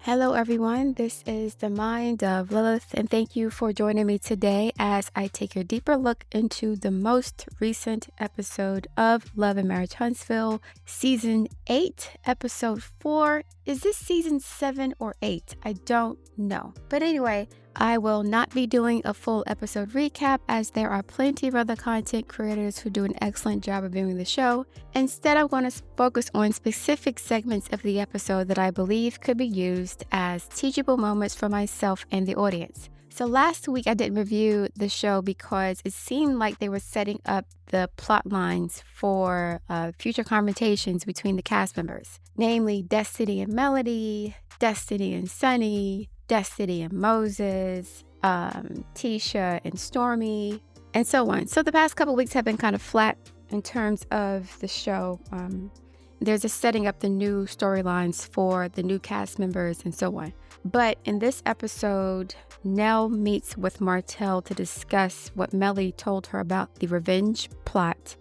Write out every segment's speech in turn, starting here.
Hello, everyone. This is the Mind of Lilith, and thank you for joining me today as I take a deeper look into the most recent episode of Love and Marriage Huntsville, Season 8, Episode 4. Is this Season 7 or 8? I don't know. But anyway, I will not be doing a full episode recap as there are plenty of other content creators who do an excellent job of viewing the show. Instead, I'm going to focus on specific segments of the episode that I believe could be used as teachable moments for myself and the audience. So last week I didn't review the show because it seemed like they were setting up the plot lines for future confrontations between the cast members, namely Destiny and Melody, Destiny and Sunni, Destiny and Moses, Tisha and Stormy, and so on. So the past couple weeks have been kind of flat in terms of the show. There's a setting up the new storylines for the new cast members and so on. But in this episode, Nell meets with Martell to discuss what Melody told her about the revenge plot.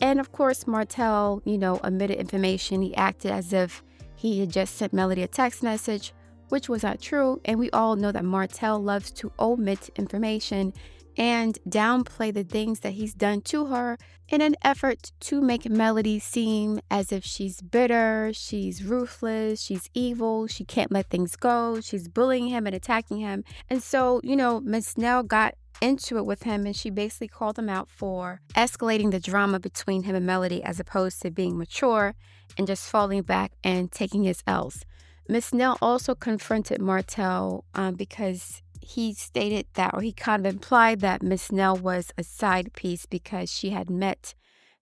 And of course, Martell, omitted information. He acted as if he had just sent Melody a text message, which was not true. And we all know that Martell loves to omit information and downplay the things that he's done to her in an effort to make Melody seem as if she's bitter, she's ruthless, she's evil, she can't let things go, she's bullying him and attacking him. And so, Miss Nell got into it with him and she basically called him out for escalating the drama between him and Melody as opposed to being mature and just falling back and taking his L's. Miss Nell also confronted Martell because he stated that, or he kind of implied that Miss Nell was a side piece because she had met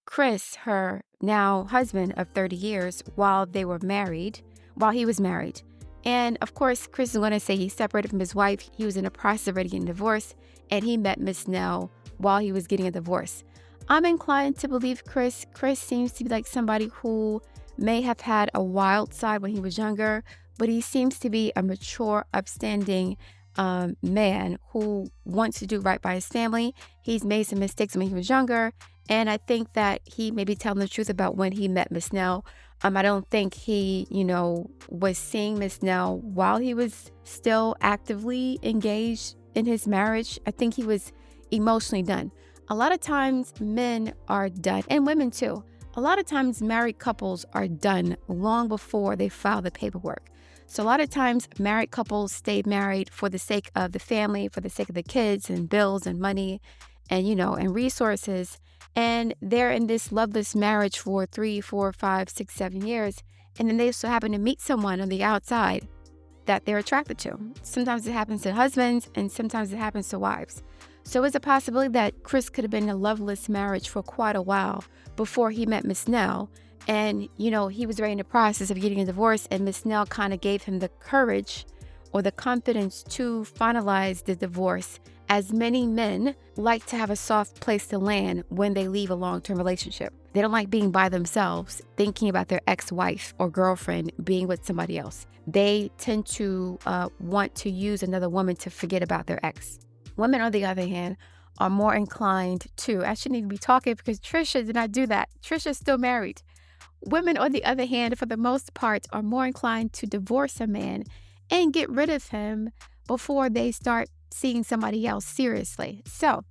Chris, her now husband of 30 years, while he was married. And of course, Chris is going to say he separated from his wife. He was in the process of already getting divorced, and he met Miss Nell while he was getting a divorce. I'm inclined to believe Chris. Chris seems to be like somebody who may have had a wild side when he was younger, but he seems to be a mature, upstanding man who wants to do right by his family. He's made some mistakes when he was younger, and I think that he may be telling the truth about when he met Miss Nell. I don't think he, was seeing Miss Nell while he was still actively engaged in his marriage. I think he was emotionally done. A lot of times men are done, and women too. A lot of times married couples are done long before they file the paperwork. So a lot of times married couples stay married for the sake of the family, for the sake of the kids and bills and money and, and resources. And they're in this loveless marriage for 3, 4, 5, 6, 7 years. And then they so happen to meet someone on the outside that they're attracted to. Sometimes it happens to husbands and sometimes it happens to wives. So it's a possibility that Chris could have been in a loveless marriage for quite a while before he met Miss Nell. And, he was already in the process of getting a divorce, and Miss Nell kind of gave him the courage or the confidence to finalize the divorce, as many men like to have a soft place to land when they leave a long-term relationship. They don't like being by themselves, thinking about their ex-wife or girlfriend being with somebody else. They tend to want to use another woman to forget about their ex. Women, on the other hand, are more inclined to, I shouldn't even be talking because Trisha did not do that. Trisha's still married. Women, on the other hand, for the most part, are more inclined to divorce a man and get rid of him before they start seeing somebody else seriously. So,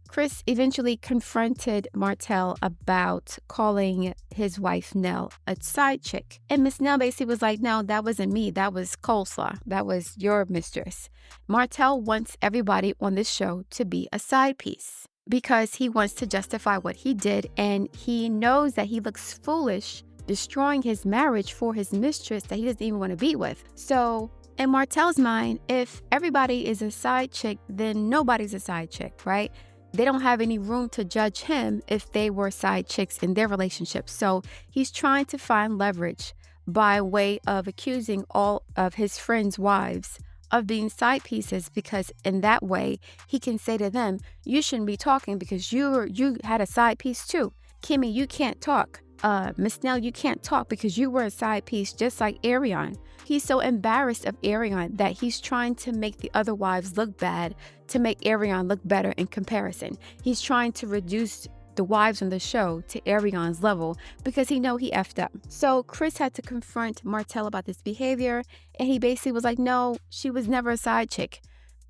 Chris eventually confronted Martell about calling his wife Nell a side chick. And Miss Nell basically was like, no, that wasn't me. That was coleslaw. That was your mistress. Martell wants everybody on this show to be a side piece, because he wants to justify what he did, and he knows that he looks foolish destroying his marriage for his mistress that he doesn't even want to be with. So in Martell's mind, if everybody is a side chick, then nobody's a side chick, right? They don't have any room to judge him if they were side chicks in their relationship. So he's trying to find leverage by way of accusing all of his friends' wives of being side pieces, because in that way he can say to them, you shouldn't be talking because you had a side piece too. Kimmy, you can't talk. Miss Nell, you can't talk because you were a side piece just like Arionne. He's so embarrassed of Arionne that he's trying to make the other wives look bad to make Arionne look better in comparison. He's trying to reduce the wives on the show to Arionne's level because he know he effed up. So Chris had to confront Martell about this behavior, and he basically was like, no, she was never a side chick.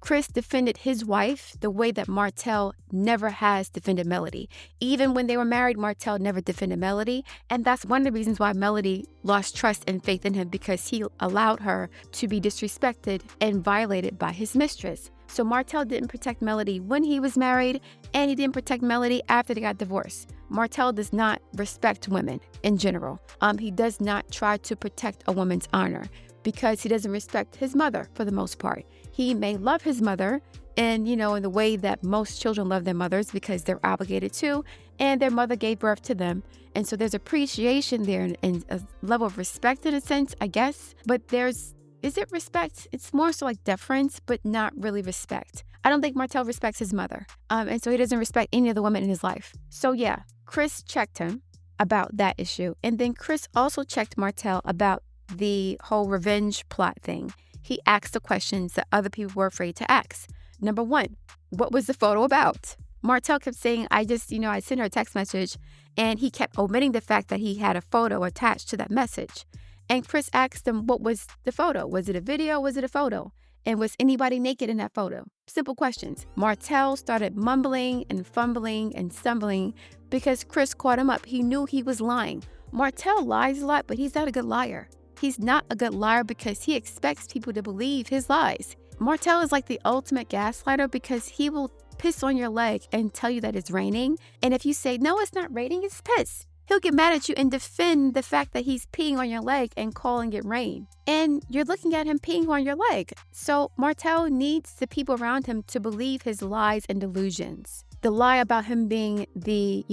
Chris defended his wife the way that Martell never has defended Melody. Even when they were married, Martell never defended Melody. And that's one of the reasons why Melody lost trust and faith in him, because he allowed her to be disrespected and violated by his mistress. So Martell didn't protect Melody when he was married, and he didn't protect Melody after they got divorced. Martell does not respect women in general. He does not try to protect a woman's honor because he doesn't respect his mother for the most part. He may love his mother and, in the way that most children love their mothers because they're obligated to, and their mother gave birth to them. And so there's appreciation there and a level of respect in a sense, I guess. But is it respect? It's more so like deference, but not really respect. I don't think Martell respects his mother. And so he doesn't respect any of the women in his life. So yeah, Chris checked him about that issue. And then Chris also checked Martell about the whole revenge plot thing. He asked the questions that other people were afraid to ask. Number one, what was the photo about? Martell kept saying, I sent her a text message, and he kept omitting the fact that he had a photo attached to that message. And Chris asked him, what was the photo? Was it a video? Was it a photo? And was anybody naked in that photo? Simple questions. Martell started mumbling and fumbling and stumbling because Chris caught him up. He knew he was lying. Martell lies a lot, but he's not a good liar. He's not a good liar because he expects people to believe his lies. Martell is like the ultimate gaslighter because he will piss on your leg and tell you that it's raining. And if you say, no, it's not raining, it's piss, he'll get mad at you and defend the fact that he's peeing on your leg and calling it rain. And you're looking at him peeing on your leg. So Martell needs the people around him to believe his lies and delusions. The lie about him being the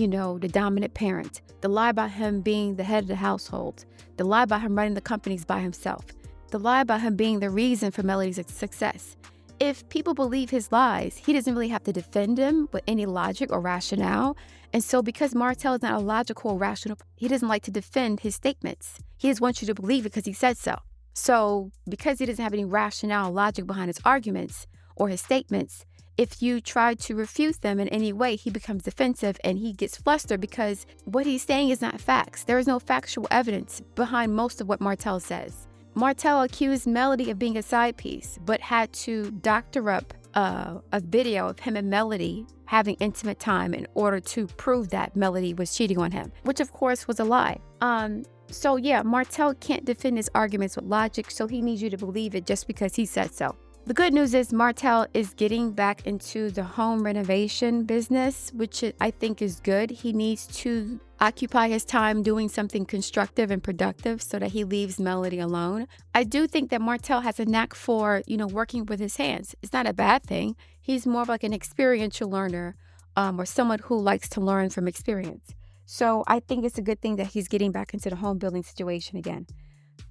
dominant parent. The lie about him being the head of the household. The lie about him running the companies by himself. The lie about him being the reason for Melody's success. If people believe his lies, he doesn't really have to defend them with any logic or rationale. And so because Martell is not a logical, rational, he doesn't like to defend his statements. He just wants you to believe it because he said so. So because he doesn't have any rationale, logic behind his arguments or his statements, if you try to refute them in any way, he becomes defensive and he gets flustered because what he's saying is not facts. There is no factual evidence behind most of what Martell says. Martell accused Melody of being a side piece, but had to doctor up a video of him and Melody having intimate time in order to prove that Melody was cheating on him, which of course was a lie. So yeah, Martell can't defend his arguments with logic, so he needs you to believe it just because he said so. The good news is Martell is getting back into the home renovation business, which I think is good. He needs to occupy his time doing something constructive and productive so that he leaves Melody alone. I do think that Martell has a knack for, working with his hands. It's not a bad thing. He's more of like an experiential learner or someone who likes to learn from experience. So I think it's a good thing that he's getting back into the home building situation again.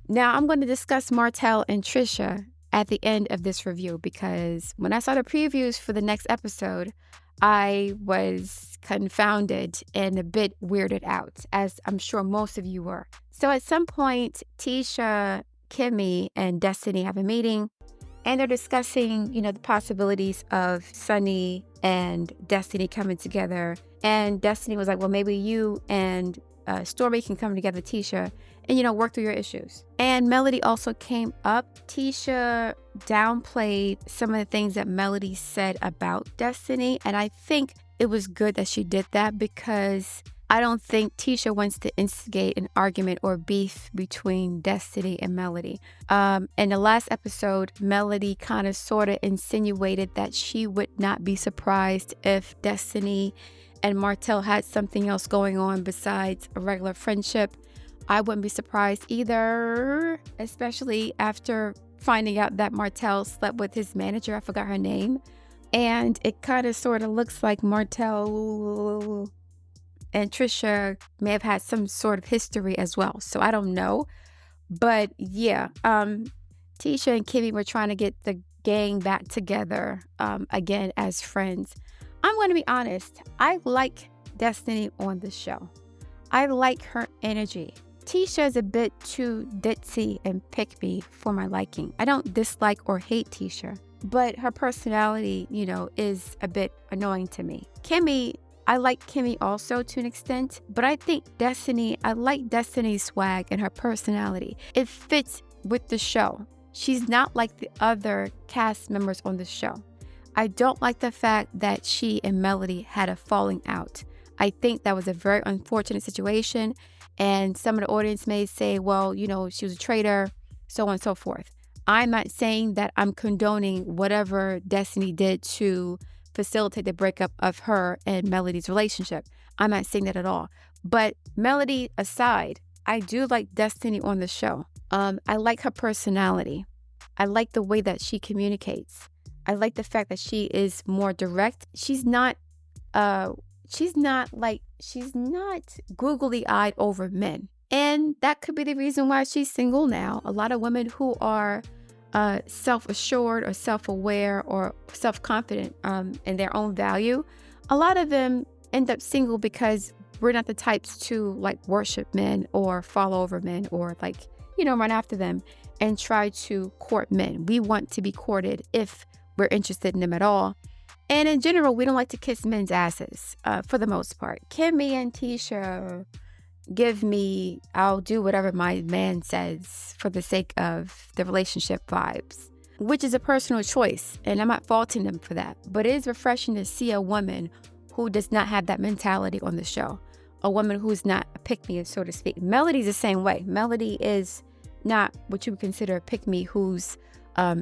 Now I'm going to discuss Martell and Trisha at the end of this review because when I saw the previews for the next episode, I was confounded and a bit weirded out, as I'm sure most of you were. So at some point, Tisha, Kimmy, and Destiny have a meeting, and they're discussing, the possibilities of Sunni and Destiny coming together. And Destiny was like, well, maybe you and Stormy can come together, Tisha, and, work through your issues. And Melody also came up. Tisha downplayed some of the things that Melody said about Destiny. And I think it was good that she did that because I don't think Tisha wants to instigate an argument or beef between Destiny and Melody. In the last episode, Melody kind of sort of insinuated that she would not be surprised if Destiny and Martell had something else going on besides a regular friendship. I wouldn't be surprised either, especially after finding out that Martell slept with his manager. I forgot her name. And it kind of sort of looks like Martell and Trisha may have had some sort of history as well. So I don't know. But yeah, Tisha and Kimmy were trying to get the gang back together again as friends. I'm going to be honest. I like Destiny on the show. I like her energy. Tisha is a bit too ditzy and pick-me for my liking. I don't dislike or hate Tisha, but her personality, is a bit annoying to me. Kimmy, I like Kimmy also to an extent, but I think I like Destiny's swag and her personality. It fits with the show. She's not like the other cast members on the show. I don't like the fact that she and Melody had a falling out. I think that was a very unfortunate situation, and some of the audience may say, well, she was a traitor, so on and so forth. I'm not saying that I'm condoning whatever Destiny did to facilitate the breakup of her and Melody's relationship. I'm not saying that at all. But Melody aside, I do like Destiny on the show. I like her personality. I like the way that she communicates. I like the fact that she is more direct. She's not googly-eyed over men. And that could be the reason why she's single now. A lot of women who are self-assured or self-aware or self-confident in their own value, a lot of them end up single because we're not the types to worship men or fall over men or run after them and try to court men. We want to be courted if we're interested in them at all. And in general, we don't like to kiss men's asses for the most part. Kimmy and Tisha I'll do whatever my man says for the sake of the relationship vibes, which is a personal choice, and I'm not faulting them for that. But it is refreshing to see a woman who does not have that mentality on the show, a woman who's not a pick-me, so to speak. Melody's the same way. Melody is not what you would consider a pick-me who's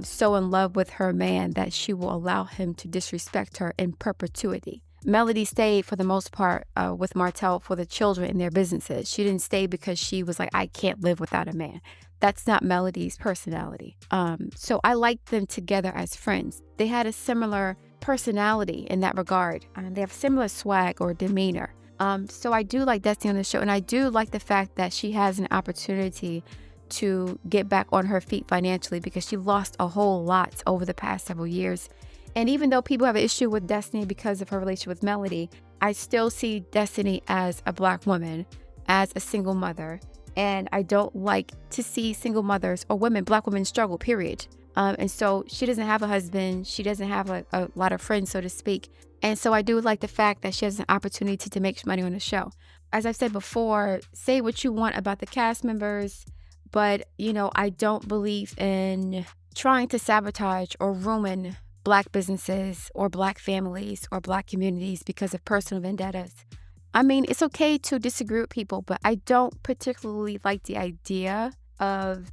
so in love with her man that she will allow him to disrespect her in perpetuity. Melody stayed for the most part with Martell for the children and their businesses. She didn't stay because she was like, I can't live without a man. That's not Melody's personality. So I liked them together as friends. They had a similar personality in that regard. They have similar swag or demeanor. So I do like Destiny on the show, and I do like the fact that she has an opportunity to get back on her feet financially because she lost a whole lot over the past several years. And even though people have an issue with Destiny because of her relationship with Melody, I still see Destiny as a Black woman, as a single mother. And I don't like to see single mothers or Black women struggle, period. And so she doesn't have a husband. She doesn't have a lot of friends, so to speak. And so I do like the fact that she has an opportunity to make money on the show. As I've said before, say what you want about the cast members, but, I don't believe in trying to sabotage or ruin Black businesses or Black families or Black communities because of personal vendettas. I mean, it's okay to disagree with people, but I don't particularly like the idea of,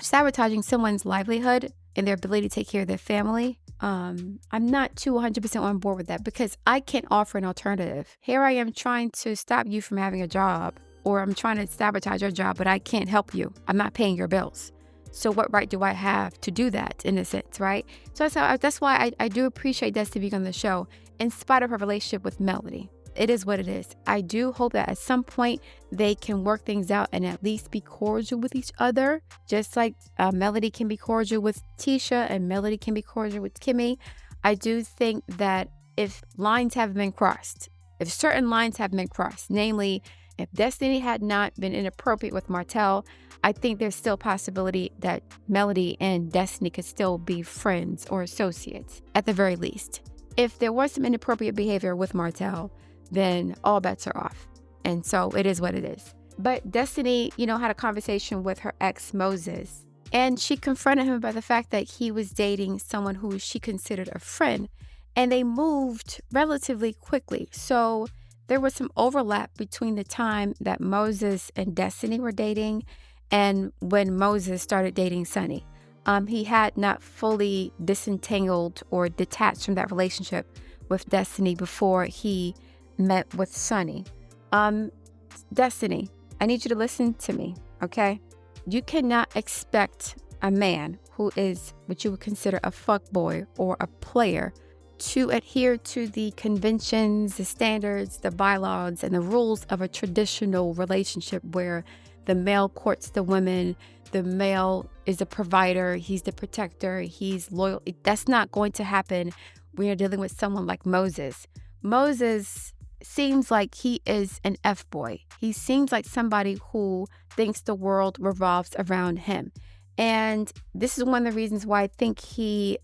sabotaging someone's livelihood and their ability to take care of their family. I'm not too 100% on board with that because I can't offer an alternative. Here I am trying to stop you from having a job, or I'm trying to sabotage your job, but I can't help you. I'm not paying your bills. So what right do I have to do that in a sense, right? So that's why I do appreciate Destiny being on the show in spite of her relationship with Melody. It is what it is. I do hope that at some point they can work things out and at least be cordial with each other, just like Melody can be cordial with Tisha and Melody can be cordial with Kimmy. I do think that if lines have been crossed, if certain lines have been crossed, namely, if Destiny had not been inappropriate with Martell, I think there's still a possibility that Melody and Destiny could still be friends or associates, at the very least. If there was some inappropriate behavior with Martell, then all bets are off. And so it is what it is. But Destiny, had a conversation with her ex, Moses, and she confronted him about the fact that he was dating someone who she considered a friend, and they moved relatively quickly. So there was some overlap between the time that Moses and Destiny were dating and when Moses started dating Sunni. He had not fully disentangled or detached from that relationship with Destiny before he met with Sunni. Destiny, I need you to listen to me, okay? You cannot expect a man who is what you would consider a fuckboy or a player to adhere to the conventions, the standards, the bylaws, and the rules of a traditional relationship where the male courts the women, the male is the provider, he's the protector, he's loyal. That's not going to happen when you're dealing with someone like Moses. Moses seems like he is an F-boy. He seems like somebody who thinks the world revolves around him. And this is one of the reasons why I think he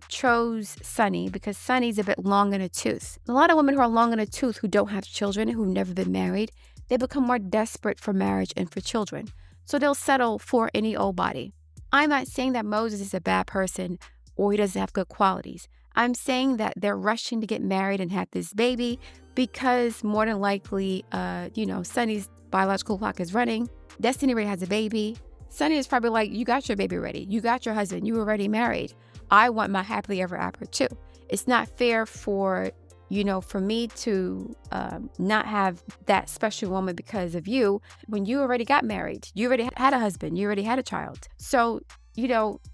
chose Sunni, because Sunni's a bit long in the tooth. A lot of women who are long in the tooth who don't have children, who've never been married, they become more desperate for marriage and for children. So they'll settle for any old body. I'm not saying that Moses is a bad person or he doesn't have good qualities. I'm saying that they're rushing to get married and have this baby because more than likely, Sunni's biological clock is running. Destiny already has a baby. Sunni is probably like, you got your baby ready. You got your husband. You were already married. I want my happily ever after too. It's not fair for me to not have that special woman because of you when you already got married. You already had a husband. You already had a child. So,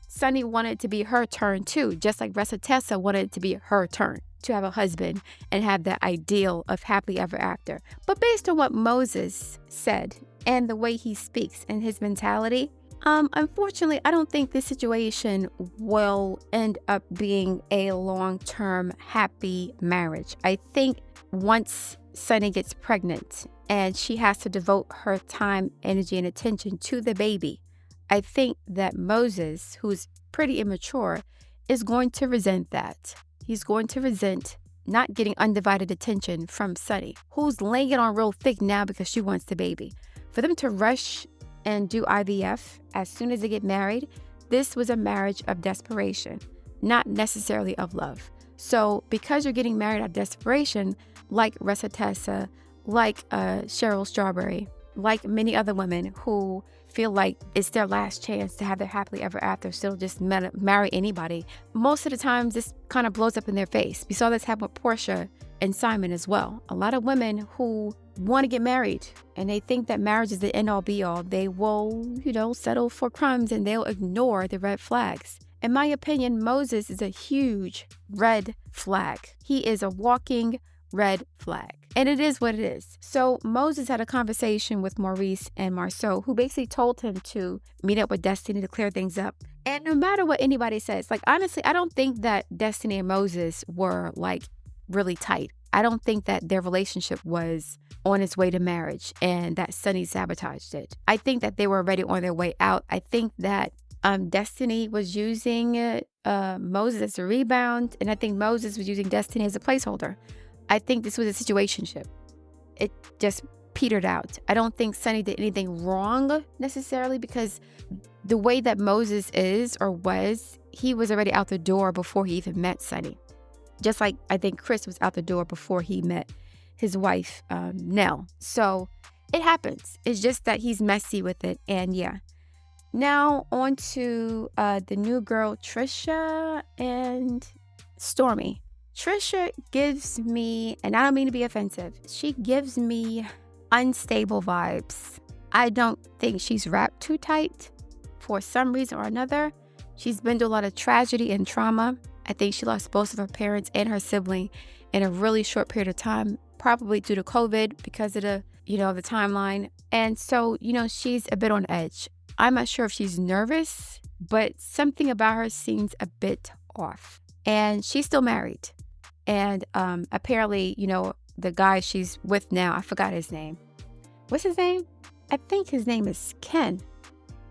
Sunni wanted it to be her turn too, just like Tessa wanted it to be her turn to have a husband and have that ideal of happily ever after. But based on what Moses said and the way he speaks and his mentality, unfortunately, I don't think this situation will end up being a long-term happy marriage. I think once Sunni gets pregnant and she has to devote her time, energy, and attention to the baby, I think that Moses, who's pretty immature, is going to resent that. He's going to resent not getting undivided attention from Sunni, who's laying it on real thick now because she wants the baby. For them to rush and do IVF as soon as they get married, this was a marriage of desperation, not necessarily of love. So because you're getting married out of desperation, like Tessa, like Cheryl Strawberry, like many other women who feel like it's their last chance to have their happily ever after, still just marry anybody, most of the times this kind of blows up in their face. We saw this happen with Portia and Simon as well. A lot of women who want to get married and they think that marriage is the end all be all, they will, settle for crumbs and they'll ignore the red flags. In my opinion, Moses is a huge red flag. He is a walking red flag. And it is what it is. So Moses had a conversation with Maurice and Marceau, who basically told him to meet up with Destiny to clear things up. And no matter what anybody says, honestly, I don't think that Destiny and Moses were really tight. I don't think that their relationship was on its way to marriage and that Sunni sabotaged it. I think that they were already on their way out. I think that Destiny was using Moses as a rebound, and I think Moses was using Destiny as a placeholder. I think this was a situationship. It just petered out. I don't think Sunni did anything wrong necessarily, because the way that Moses is or was, he was already out the door before he even met Sunni. Just like I think Chris was out the door before he met his wife, Nell. So it happens. It's just that he's messy with it. And yeah. Now on to the new girl, Trisha and Stormy. Trisha gives me, and I don't mean to be offensive, she gives me unstable vibes. I don't think she's wrapped too tight for some reason or another. She's been through a lot of tragedy and trauma. I think she lost both of her parents and her sibling in a really short period of time, probably due to COVID because of the timeline. And so, she's a bit on edge. I'm not sure if she's nervous, but something about her seems a bit off. And she's still married. And apparently, the guy she's with now, I forgot his name. What's his name? I think his name is Ken,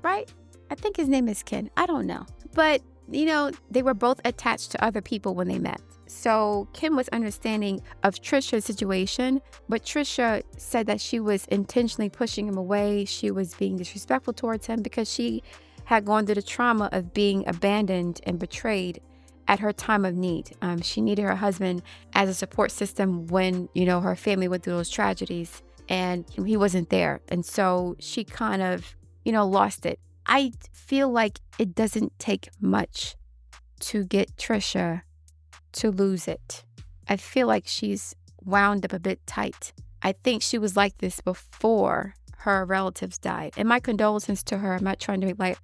right? I think his name is Ken. I don't know. But, they were both attached to other people when they met. So Kim was understanding of Trisha's situation, but Trisha said that she was intentionally pushing him away. She was being disrespectful towards him because she had gone through the trauma of being abandoned and betrayed at her time of need. She needed her husband as a support system when, her family went through those tragedies and he wasn't there. And so she kind of, lost it. I feel like it doesn't take much to get Trisha to lose it. I feel like she's wound up a bit tight. I think she was like this before her relatives died. And my condolences to her. I'm not trying to make light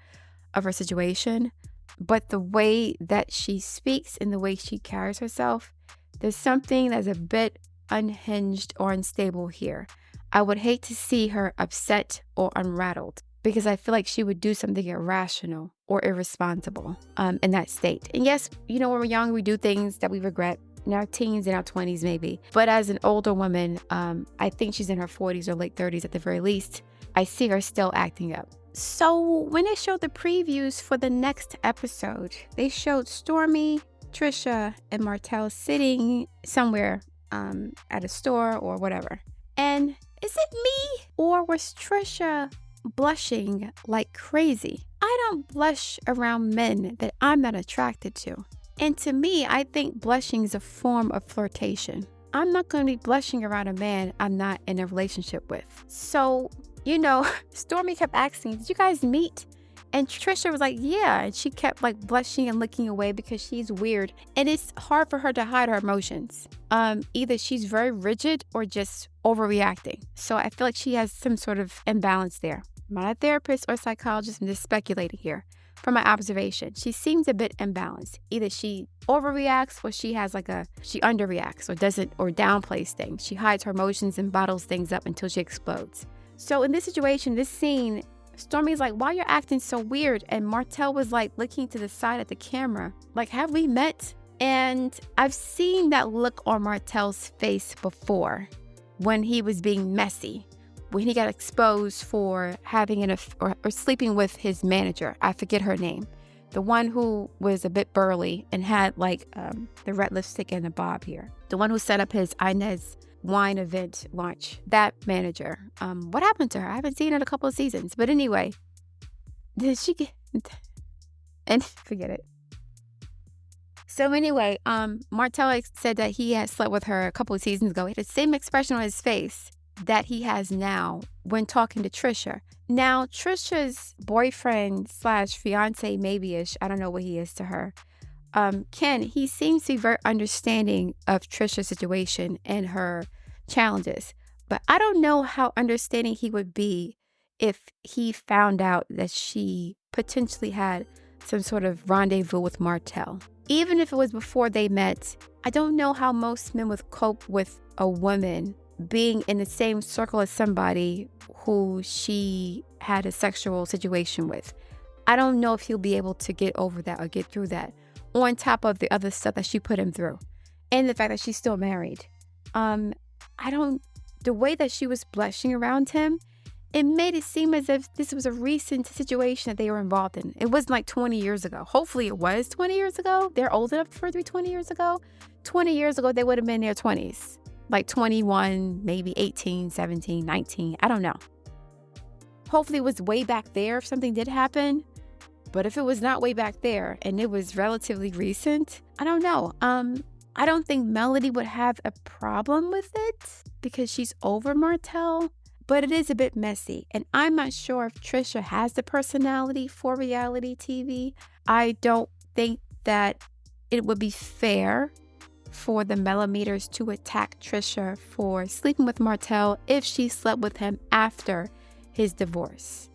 of her situation, but the way that she speaks and the way she carries herself, there's something that's a bit unhinged or unstable here. I would hate to see her upset or unrattled, because I feel like she would do something irrational or irresponsible in that state. And yes, when we're young, we do things that we regret in our teens and our 20s maybe. But as an older woman, I think she's in her 40s or late 30s at the very least, I see her still acting up. So when they showed the previews for the next episode, they showed Stormi, Trisha, and Martell sitting somewhere at a store or whatever. And is it me, or was Trisha blushing like crazy? I don't blush around men that I'm not attracted to. And to me, I think blushing is a form of flirtation. I'm not going to be blushing around a man I'm not in a relationship with. So, Stormi kept asking, did you guys meet? And Trisha was like, yeah. And she kept like blushing and looking away because she's weird. And it's hard for her to hide her emotions. Either she's very rigid or just overreacting. So I feel like she has some sort of imbalance there. I'm not a therapist or psychologist. I'm just speculating here. From my observation, she seems a bit imbalanced. Either she overreacts or she underreacts or downplays things. She hides her emotions and bottles things up until she explodes. So in this situation, this scene, Stormi's like, why you're acting so weird? And Martell was like looking to the side at the camera. Like, have we met? And I've seen that look on Martell's face before when he was being messy. When he got exposed for having or sleeping with his manager. I forget her name. The one who was a bit burly and had like the red lipstick and the bob here. The one who set up his Inez wine event launch. That manager. What happened to her? I haven't seen her in a couple of seasons. But anyway, did she get... And forget it. So anyway, Martell said that he had slept with her a couple of seasons ago. He had the same expression on his face that he has now when talking to Trisha. Now, Trisha's boyfriend / fiance, maybe-ish, I don't know what he is to her, Ken, he seems to be very understanding of Trisha's situation and her challenges. But I don't know how understanding he would be if he found out that she potentially had some sort of rendezvous with Martell. Even if it was before they met, I don't know how most men would cope with a woman being in the same circle as somebody who she had a sexual situation with. I don't know if he'll be able to get over that or get through that, on top of the other stuff that she put him through. And the fact that she's still married. The way that she was blushing around him, it made it seem as if this was a recent situation that they were involved in. It wasn't like 20 years ago. Hopefully it was 20 years ago. They're old enough for it to be 20 years ago. 20 years ago, they would have been in their 20s. Like 21, maybe 18, 17, 19. I don't know. Hopefully it was way back there if something did happen. But if it was not way back there and it was relatively recent, I don't know. I don't think Melody would have a problem with it because she's over Martell. But it is a bit messy. And I'm not sure if Trisha has the personality for reality TV. I don't think that it would be fair for the millimeters to attack Trisha for sleeping with Martell if she slept with him after his divorce.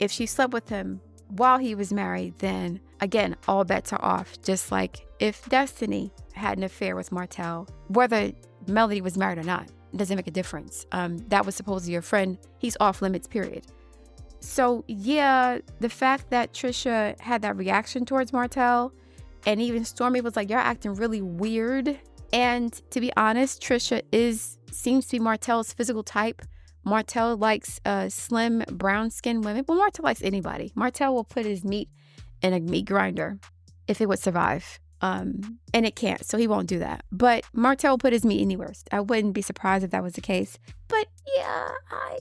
If she slept with him while he was married, then again, all bets are off. Just like if Destiny had an affair with Martell, whether Melody was married or not, it doesn't make a difference. That was supposedly your friend. He's off limits, period. So yeah, the fact that Trisha had that reaction towards Martell, and even Stormi was like, you're acting really weird. And to be honest, Trisha seems to be Martell's physical type. Martell likes slim, brown-skinned women. Well, Martell likes anybody. Martell will put his meat in a meat grinder if it would survive. And it can't, so he won't do that. But Martell will put his meat anywhere. I wouldn't be surprised if that was the case. But yeah, I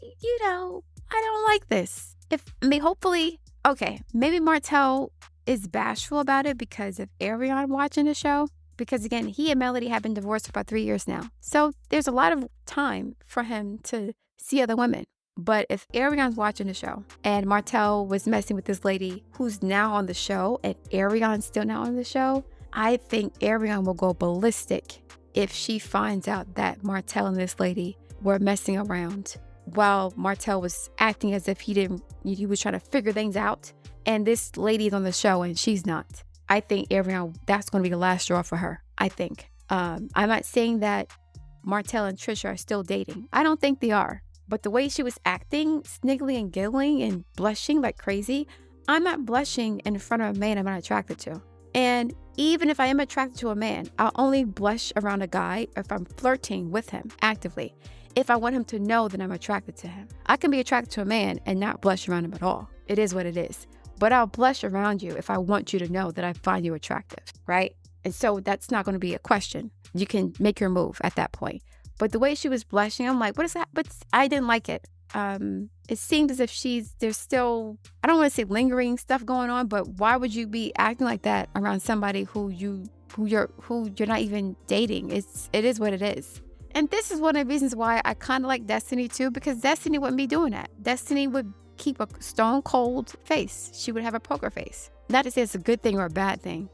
don't like this. Hopefully, okay, maybe Martell is bashful about it because of Arionne watching the show. Because again, he and Melody have been divorced for about 3 years now. So there's a lot of time for him to see other women. But if Arionne's watching the show and Martell was messing with this lady who's now on the show and Arionne's still not on the show, I think Arionne will go ballistic if she finds out that Martell and this lady were messing around while Martell was acting as if he was trying to figure things out. And this lady's on the show and she's not. I think Arionne, that's going to be the last straw for her, I think. I'm not saying that Martell and Trisha are still dating. I don't think they are. But the way she was acting, sniggling and giggling and blushing like crazy, I'm not blushing in front of a man I'm not attracted to. And even if I am attracted to a man, I'll only blush around a guy if I'm flirting with him actively. if I want him to know that I'm attracted to him. I can be attracted to a man and not blush around him at all. It is what it is. But I'll blush around you if I want you to know that I find you attractive, right? And so that's not going to be a question. You can make your move at that point. But the way she was blushing, I'm like, what is that? But I didn't like it. It seemed as if there's still, I don't want to say lingering stuff going on, but why would you be acting like that around somebody who you're not even dating? It is what it is. And this is one of the reasons why I kind of like Destiny too, because Destiny wouldn't be doing that. Destiny would keep a stone cold face. She would have a poker face. Not to say it's a good thing or a bad thing,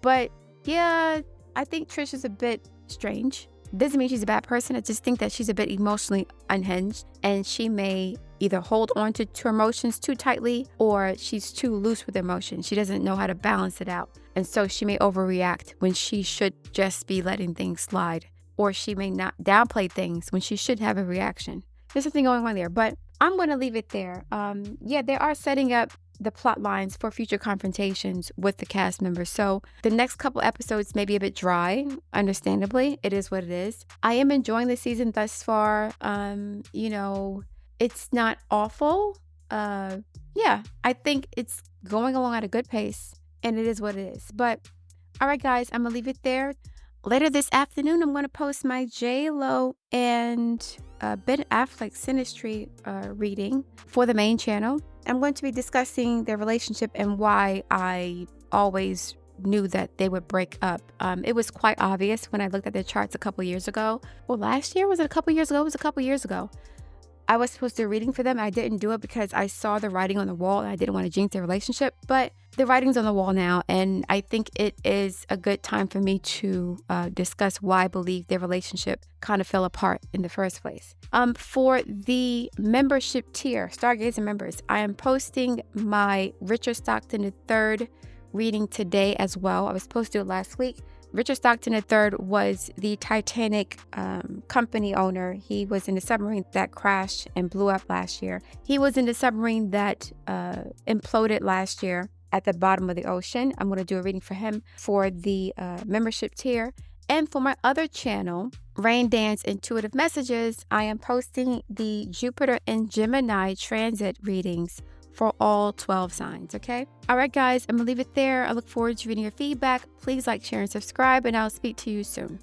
but yeah, I think Trish is a bit strange. Doesn't mean she's a bad person. I just think that she's a bit emotionally unhinged, and she may either hold on to her emotions too tightly, or she's too loose with emotions. She doesn't know how to balance it out. And so she may overreact when she should just be letting things slide, or she may not downplay things when she should have a reaction. There's something going on there, but I'm going to leave it there. They are setting up the plot lines for future confrontations with the cast members. So the next couple episodes may be a bit dry, understandably. It is what it is. I am enjoying the season thus far. It's not awful. I think it's going along at a good pace, and it is what it is. But all right, guys, I'm going to leave it there. Later this afternoon, I'm going to post my J-Lo and Ben Affleck Sinistry reading for the main channel. I'm going to be discussing their relationship and why I always knew that they would break up. It was quite obvious when I looked at their charts a couple years ago. Well, last year? Was it a couple years ago? It was a couple years ago. I was supposed to do a reading for them. I didn't do it because I saw the writing on the wall and I didn't want to jinx their relationship. But the writing's on the wall now, and I think it is a good time for me to discuss why I believe their relationship kind of fell apart in the first place. For the membership tier, Stargazer members, I am posting my Richard Stockton III reading today as well. I was supposed to do it last week. Richard Stockton III was the Titanic company owner. He was in the submarine that crashed and blew up last year. He was in the submarine that imploded last year at the bottom of the ocean. I'm going to do a reading for him for the membership tier. And for my other channel, Rain Dance Intuitive Messages, I am posting the Jupiter and Gemini transit readings for all 12 signs, okay? All right, guys, I'm gonna leave it there. I look forward to reading your feedback. Please like, share, and subscribe, and I'll speak to you soon.